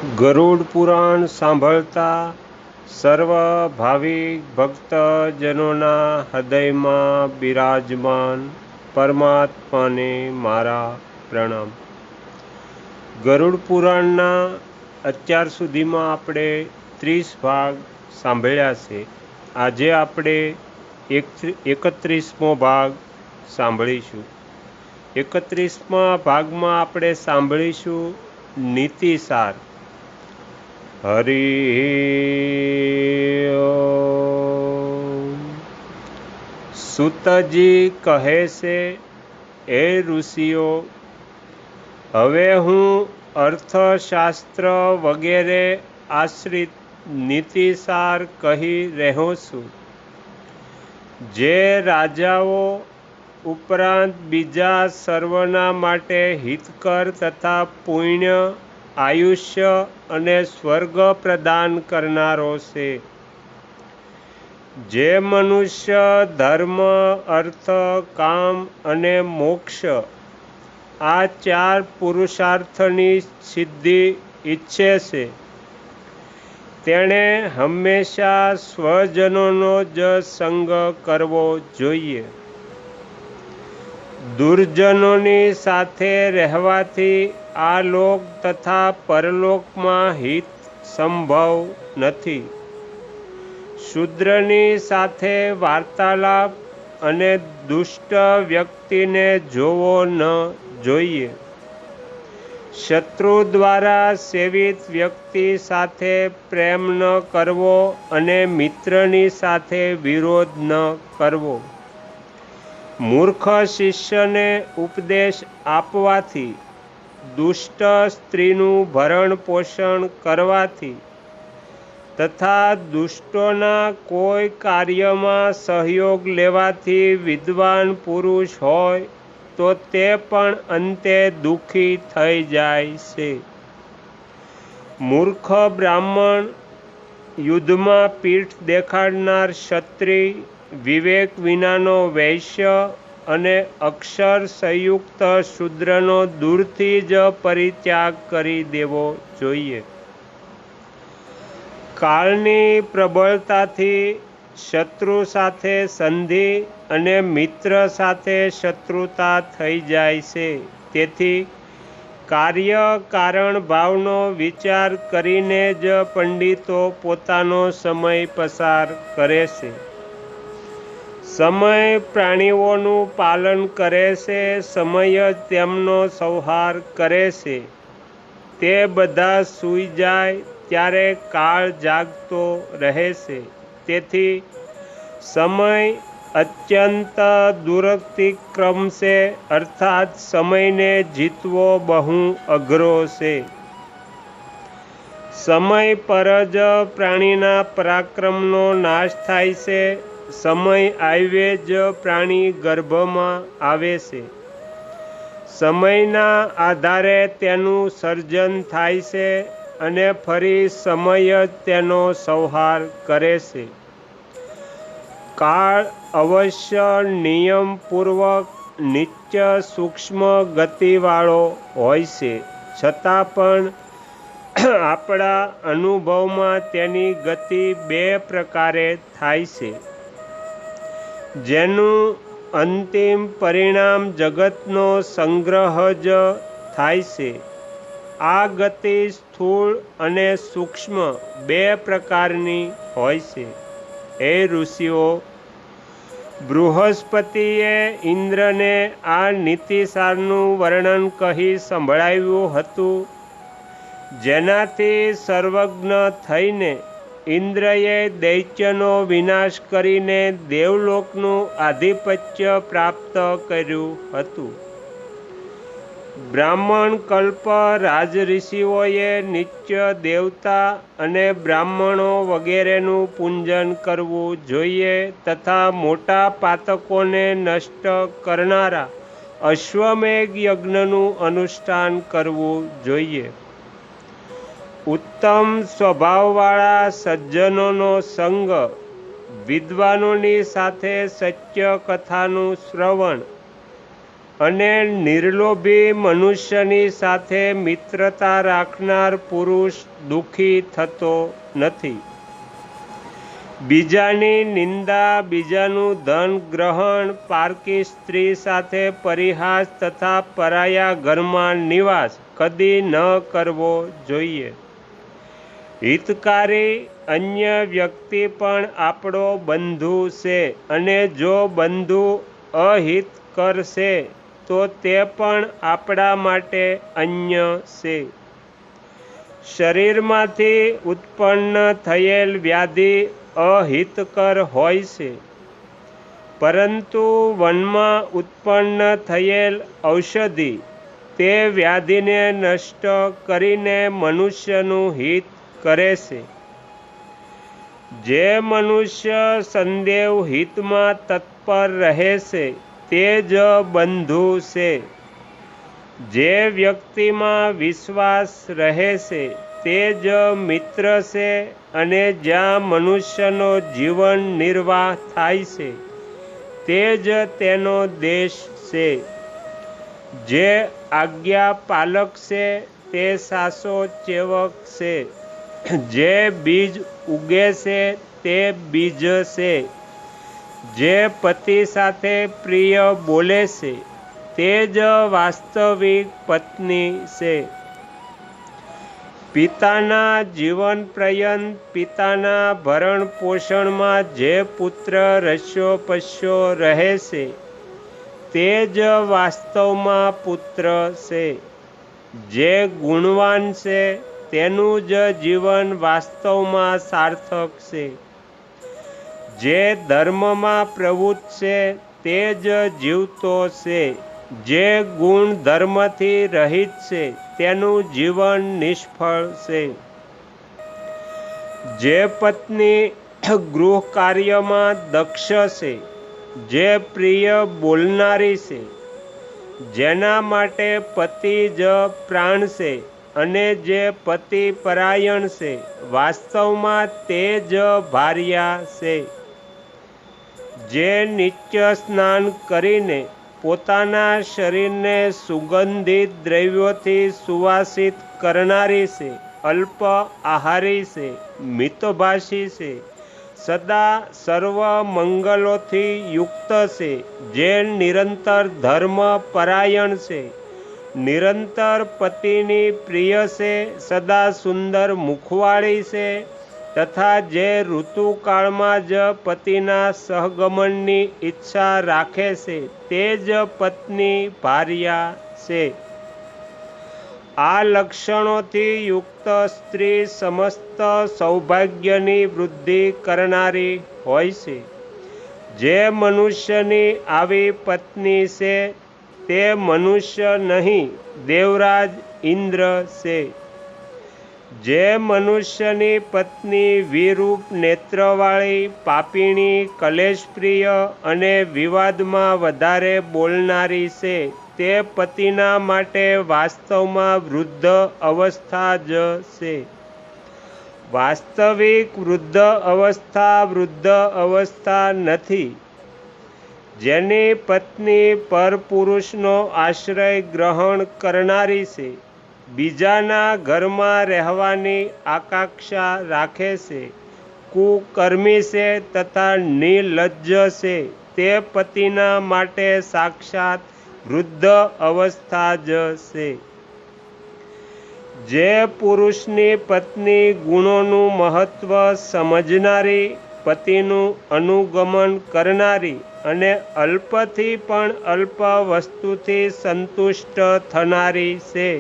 ગરુડ પુરાણ સાંભળતા સર્વ ભાવિક ભક્તજનોના હૃદયમાં બિરાજમાન પરમાત્માને મારા પ્રણામ. ગરુડ પુરાણના અત્યાર સુધીમાં આપણે 30 ભાગ સાંભળ્યા છે. આજે આપણે 31મો ભાગ સાંભળીશું. 31મા ભાગમાં આપણે સાંભળીશું નીતિસાર. હરિ સુતજી કહે છે, એ ઋષિઓ, હવે હું અર્થશાસ્ત્ર વગેરે આશ્રિત નીતિસાર કહી રહ્યો છું. જે રાજાઓ ઉપરાંત બીજા સર્વના માટે હિતકર તથા પુણ્ય, આયુષ્ય અને સ્વર્ગ પ્રદાન કરનારો છે. જે મનુષ્ય ધર્મ, અર્થ, કામ અને મોક્ષ આ 4 પુરુષાર્થની સિદ્ધિ ઈચ્છે છે, તેણે હંમેશા સ્વજનોનો જ સંગ કરવો જોઈએ. દુર્જનોની સાથે રહેવાથી આ લોક તથા પરલોકમાં હિત સંભવ નથી. શૂદ્રની સાથે વાર્તાલાપ અને દુષ્ટ વ્યક્તિને જોવો ન જોઈએ. શત્રુ દ્વારા સેવિત વ્યક્તિ સાથે પ્રેમ ન કરવો અને મિત્રની સાથે વિરોધ ન કરવો. મૂર્ખ શિષ્યને ઉપદેશ આપવાથી, દુષ્ટ સ્ત્રીનું ભરણ પોષણ કરવાથી તથા દુષ્ટોના કોઈ કાર્યમાં સહયોગ લેવાથી વિદ્વાન પુરુષ હોય તો તે પણ અંતે દુઃખી થઈ જાય છે. મૂર્ખ બ્રાહ્મણ, યુદ્ધમાં પીઠ દેખાડનાર ક્ષત્રિય, વિવેક વિનાનો વૈશ્ય અને અક્ષર સંયુક્ત શૂદ્રનો દૂરથી જ પરિત્યાગ કરી દેવો જોઈએ. કાળની પ્રબળતાથી શત્રુ સાથે સંધિ અને મિત્ર સાથે શત્રુતા થઈ જાય છે. તેથી કાર્ય કારણ ભાવનો વિચાર કરીને જ પંડિતો પોતાનો સમય પસાર કરે છે. સમય પ્રાણીઓનું પાલન કરે છે, સમય જ તેમનો સંહાર કરે છે. તે બધા સૂઈ જાય ત્યારે કાળ જાગતો રહે છે. તેથી સમય અત્યંત દુરતિક્રમ છે, અર્થાત સમયને જીતવો બહુ અઘરો છે. સમય પર જ પ્રાણીના પરાક્રમનો નાશ થાય છે. સમય આવે જ પ્રાણી ગર્ભમાં આવે છે. સમયના આધારે તેનું સર્જન થાય છે અને ફરી સમય જ તેનો સંહાર કરે છે. કાળ અવશ્ય નિયમપૂર્વક નિત્ય સૂક્ષ્મ ગતિવાળો હોય છે, છતાં પણ આપણા અનુભવમાં તેની ગતિ 2 પ્રકારે થાય છે. જેનું અંતિમ પરિણામ જગતનો સંગ્રહ જ થાય છે. આ ગતિ સ્થૂળ અને સૂક્ષ્મ 2 પ્રકારની હોય છે. હે ઋષિઓ, બૃહસ્પતિએ ઇન્દ્રને આ નીતિસારનું વર્ણન કહી સંભળાવ્યું હતું. જેનાથી સર્વજ્ઞ થઈને ઇન્દ્રએ દૈત્યનો વિનાશ કરીને દેવલોકનું આધિપત્ય પ્રાપ્ત કર્યું હતું. બ્રાહ્મણ કલ્પ રાજઋષિઓએ નિત્ય દેવતા અને બ્રાહ્મણો વગેરેનું પૂજન કરવું જોઈએ તથા મોટા પાતકોને નષ્ટ કરનારા અશ્વમેઘ યજ્ઞનું અનુષ્ઠાન કરવું જોઈએ. ઉત્તમ સ્વભાવવાળા સજ્જનોનો સંગ, વિદ્વાનોની સાથે સત્ય કથાનું શ્રવણ, અને નિર્લોભી મનુષ્યની સાથે મિત્રતા રાખનાર પુરુષ દુઃખી થતો નથી. બીજાની નિંદા, બીજાનું ધન ગ્રહણ, પારકી સ્ત્રી સાથે પરિહાસ તથા પરાયા ઘરમાં નિવાસ કદી ન કરવો જોઈએ. હિતકારી અન્ય વ્યક્તિ પણ આપણો બંધુ છે, અને જો બંધુ અહિત કરશે તો તે પણ આપણા માટે અન્ય છે. શરીરમાંથી ઉત્પન્ન થયેલ વ્યાધિ અહિતકર હોય છે, પરંતુ વનમાં ઉત્પન્ન થયેલ ઔષધિ તે વ્યાધિને નષ્ટ કરીને મનુષ્યનું હિત કરે છે. જે મનુષ્ય સદૈવ હિતમાં તત્પર રહે છે તે જ બંધુ છે. જે વ્યક્તિમાં વિશ્વાસ રહે છે તે જ મિત્ર છે, અને જ્યાં મનુષ્યનો જીવન નિર્વાહ થાય છે તે જ તેનો દેશ છે. જે આજ્ઞા પાલક છે તે સાચો સેવક છે. જે બીજ ઉગે છે તે બીજ છે. જે પતિ સાથે પ્રિય બોલે છે તે જ વાસ્તવિક પત્ની છે. પિતાના જીવન પર્યંત પિતાના ભરણ પોષણમાં જે પુત્ર રસ્યોપસ્યો રહે છે તે જ વાસ્તવમાં પુત્ર છે. જે ગુણવાન છે તેનું જ જીવન વાસ્તવમાં સાર્થક છે. જે ધર્મમાં પ્રવૃત્ત છે તે જ જીવતો છે. જે ગુણ ધર્મથી રહિત છે તેનું જીવન નિષ્ફળ છે. જે પત્ની ગૃહ કાર્યમાં દક્ષ છે, જે પ્રિય બોલનારી છે, જેના માટે પતિ જ પ્રાણ છે, અને જે પતિ પરાયણ છે, વાસ્તવમાં તે જ ભાર્યા છે. જે નિત્ય સ્નાન કરીને પોતાના શરીરને સુગંધિત દ્રવ્યોથી સુવાસિત કરનારી છે, અલ્પ આહારી છે, મિતભાષી છે, સદા સર્વ મંગલોથી યુક્ત છે, જે નિરંતર ધર્મ પરાયણ છે, નિરંતર પતિની પ્રિય છે, સદા સુંદર મુખવાળી છે, તથા જે ઋતુકાળમાં જ પતિના સહગમનની ઈચ્છા રાખે છે તે જ પત્ની ભાર્યા છે. આ લક્ષણોથી યુક્ત સ્ત્રી સમસ્ત સૌભાગ્યની વૃદ્ધિ કરનારી હોય છે. જે મનુષ્યની આવી પત્ની છે તે મનુષ્ય નહીં, દેવરાજ ઇન્દ્ર છે. જે મનુષ્યની પત્ની વિરૂપ નેત્રવાળી, પાપીણી, કલેશપ્રિય અને વિવાદમાં વધારે બોલનારી છે તે પતિના માટે વાસ્તવમાં વૃદ્ધ અવસ્થા જ છે. વાસ્તવિક વૃદ્ધ અવસ્થા નથી. જેની પત્ની પરપુરુષનો આશ્રય ગ્રહણ કરનારી છે, બીજાના ઘરમાં રહેવાની આકાંક્ષા રાખે છે, કુકર્મી છે તથા નિર્લજ્જ છે, તે પતિના માટે સાક્ષાત વૃદ્ધ અવસ્થા જ છે. જે પુરુષની પત્ની ગુણોનું મહત્વ સમજનારી, પતિનું અનુગમન કરનારી અને અલ્પથી પણ અલ્પ વસ્તુથી સંતુષ્ટ થનારી છે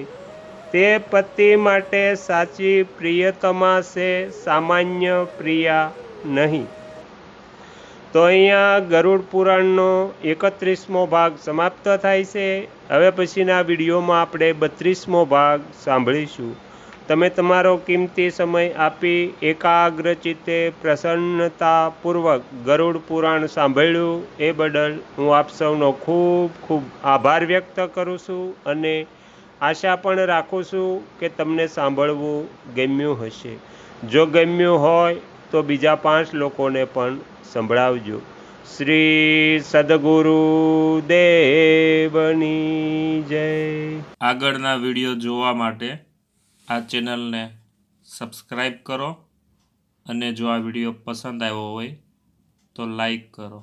તે પતિ માટે સાચી પ્રિયતમા છે, સામાન્ય પ્રિયા નહીં. તો અહીંયા ગરુડ પુરાણનો 31મો ભાગ સમાપ્ત થાય છે. હવે પછીના વિડીયોમાં આપણે 32મો ભાગ સાંભળીશું. તમે તમારો કિંમતી સમય આપી એકાગ્રચિત્તે પ્રસન્નતાપૂર્વક ગરુડ પુરાણ સાંભળ્યું એ બદલ હું આપ સૌનો ખૂબ ખૂબ આભાર વ્યક્ત કરું છું, અને આશા પણ રાખું છું કે તમને સાંભળવું ગમ્યું હશે. જો ગમ્યું હોય તો બીજા 5 લોકોને પણ સંભળાવજો. શ્રી સદગુરુ દેવની જય. આગળના વિડીયો જોવા માટે આ ચેનલને સબસ્ક્રાઈબ કરો અને જો આ વિડીયો પસંદ આવ્યો હોય તો લાઈક કરો.